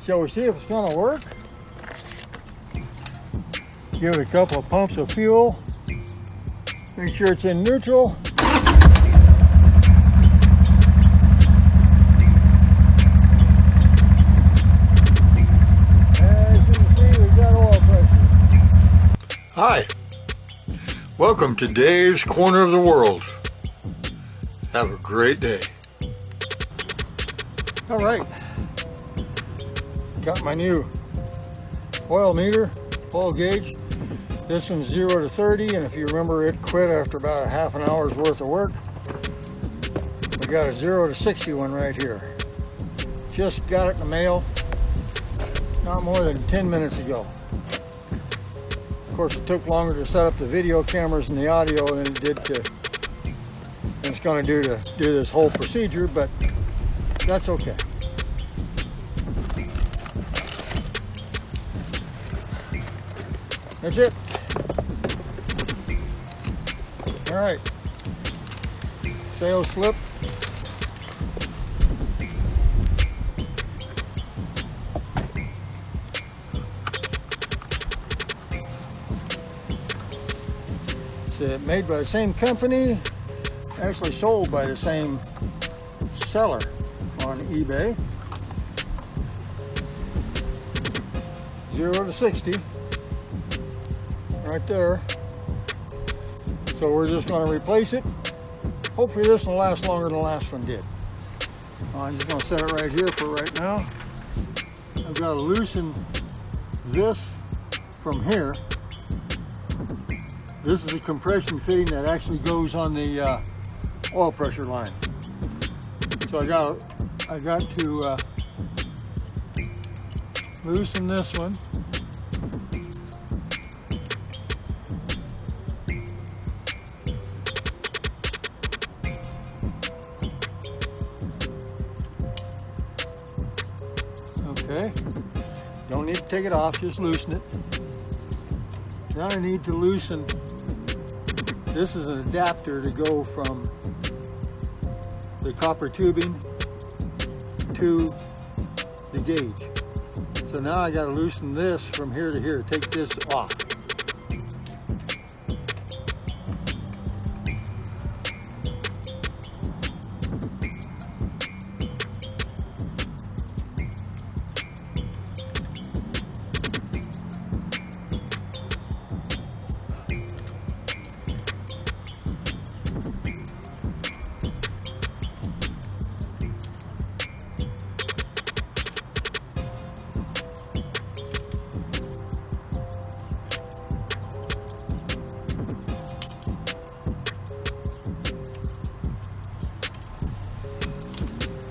Shall we see if it's going to work? Give it a couple of pumps of fuel. Make sure it's in neutral. As you can see, we've got oil pressure. Hi, welcome to Dave's Corner of the World. Have a great day. All right, got my new oil meter, oil gauge. This one's 0 to 30, and if you remember, it quit after about a half an hour's worth of work. We got a 0 to 60 one right here. Just got it in the mail not more than 10 minutes ago. Of course, it took longer to set up the video cameras and the audio than it did it's going to do this whole procedure, but that's okay. That's it. All right. Sales slip. It's made by the same company, actually sold by the same seller on eBay. 0 to 60. Right there. So we're just going to replace it. Hopefully this will last longer than the last one did. I'm just going to set it right here for right now. I've got to loosen this from here. This is a compression fitting that actually goes on the oil pressure line. So I got to loosen this one. Okay, don't need to take it off, just loosen it. Now I need to loosen, this is an adapter to go from the copper tubing to the gauge. So now I got to loosen this from here to here, take this off.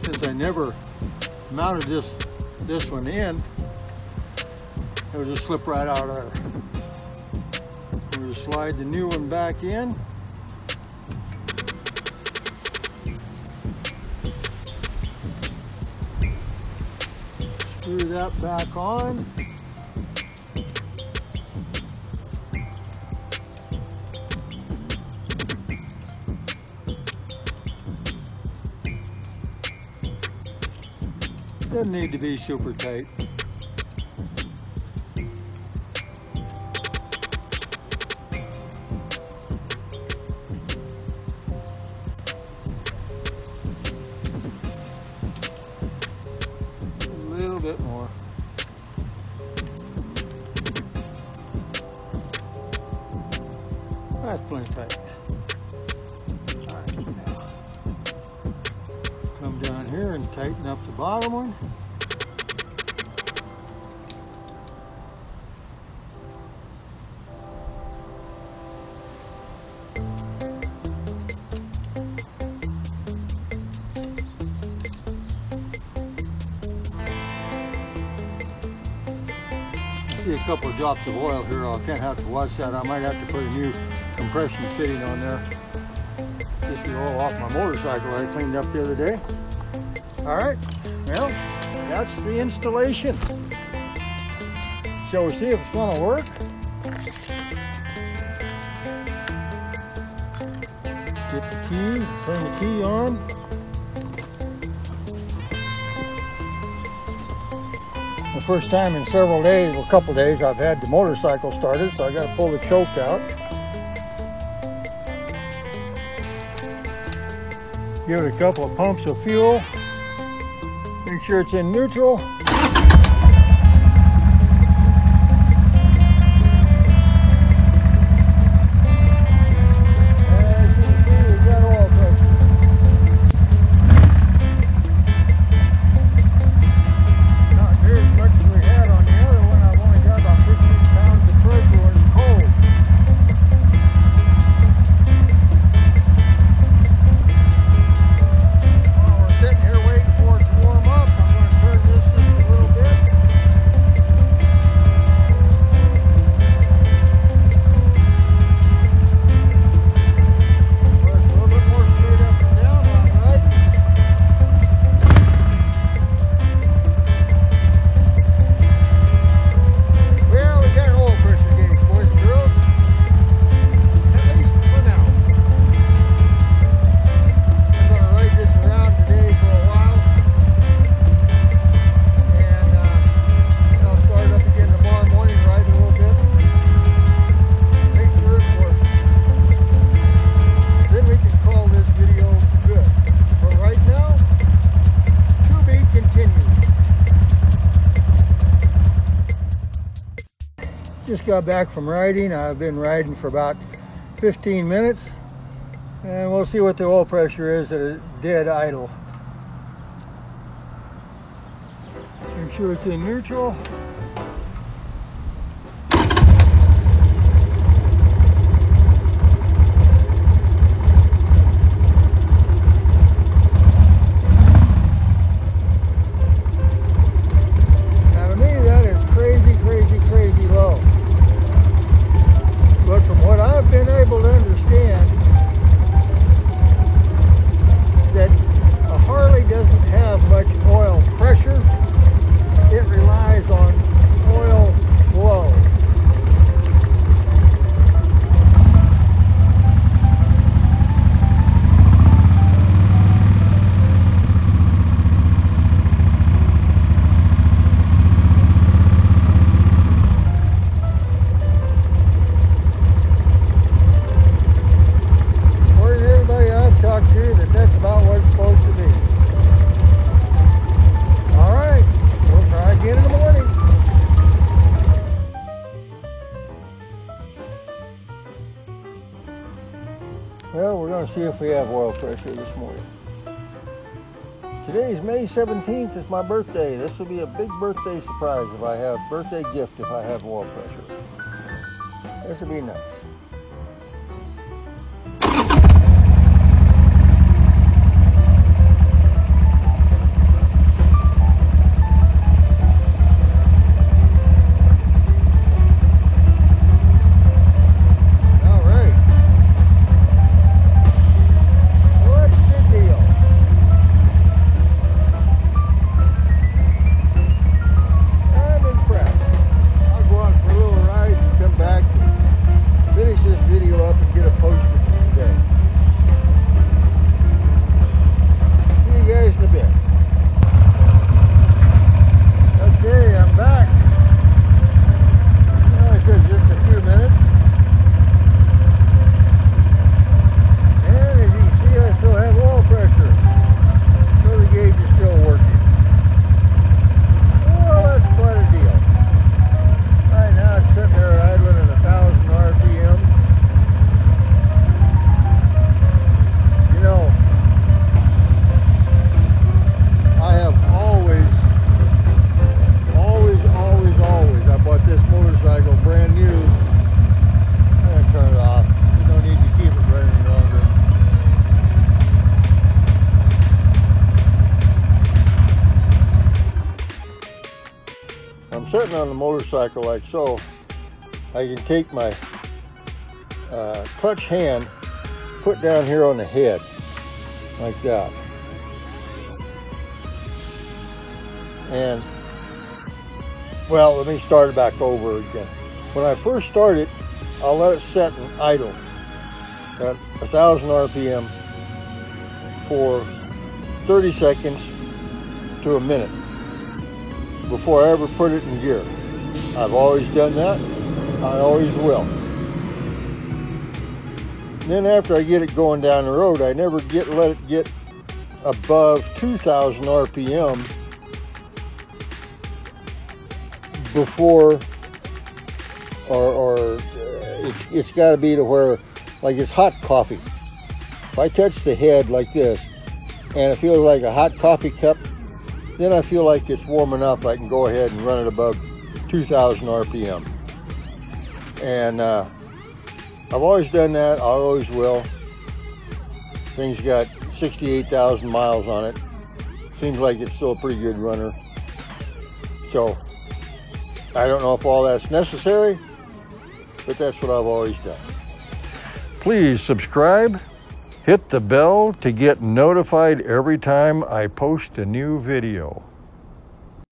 Since I never mounted this one in, it'll just slip right out of there. We'll just slide the new one back in. Screw that back on. Doesn't need to be super tight. A little bit more. That's plenty tight. All right, now come down here and tighten up the bottom one. See a couple of drops of oil here. I can't have to watch that. I might have to put a new compression fitting on there. Get the oil off my motorcycle I cleaned up the other day. All right, well, that's the installation. Shall we see if it's going to work? Get the key, turn the key on. The first time in several days, well, a couple days, I've had the motorcycle started, so I got to pull the choke out. Give it a couple of pumps of fuel. Make sure it's in neutral. Just got back from riding. I've been riding for about 15 minutes, and we'll see what the oil pressure is at a dead idle. Make sure it's in neutral. Now to me that is crazy, crazy, crazy low. But from what I've been able to understand, that a Harley doesn't have much oil pressure. It relies on oil flow. That's about what it's supposed to be. All right, we'll try again in the morning. Well, we're going to see if we have oil pressure this morning. Today is May 17th. It's my birthday. This will be a big birthday surprise if I have birthday gift if I have oil pressure. This will be nice. Sitting on the motorcycle like so, I can take my clutch hand, put down here on the head, like that. And, well, let me start it back over again. When I first start it, I'll let it set and idle at 1,000 RPM for 30 seconds to a minute. before I ever put it in gear. I've always done that. I always will. Then after I get it going down the road, I never let it get above 2,000 RPM before, or it's got to be to where, like it's hot coffee. If I touch the head like this and it feels like a hot coffee cup, then I feel like it's warm enough I can go ahead and run it above 2,000 RPM. And I've always done that. I always will. Thing's got 68,000 miles on it. Seems like it's still a pretty good runner. So I don't know if all that's necessary, but that's what I've always done. Please subscribe, hit the bell to get notified every time I post a new video.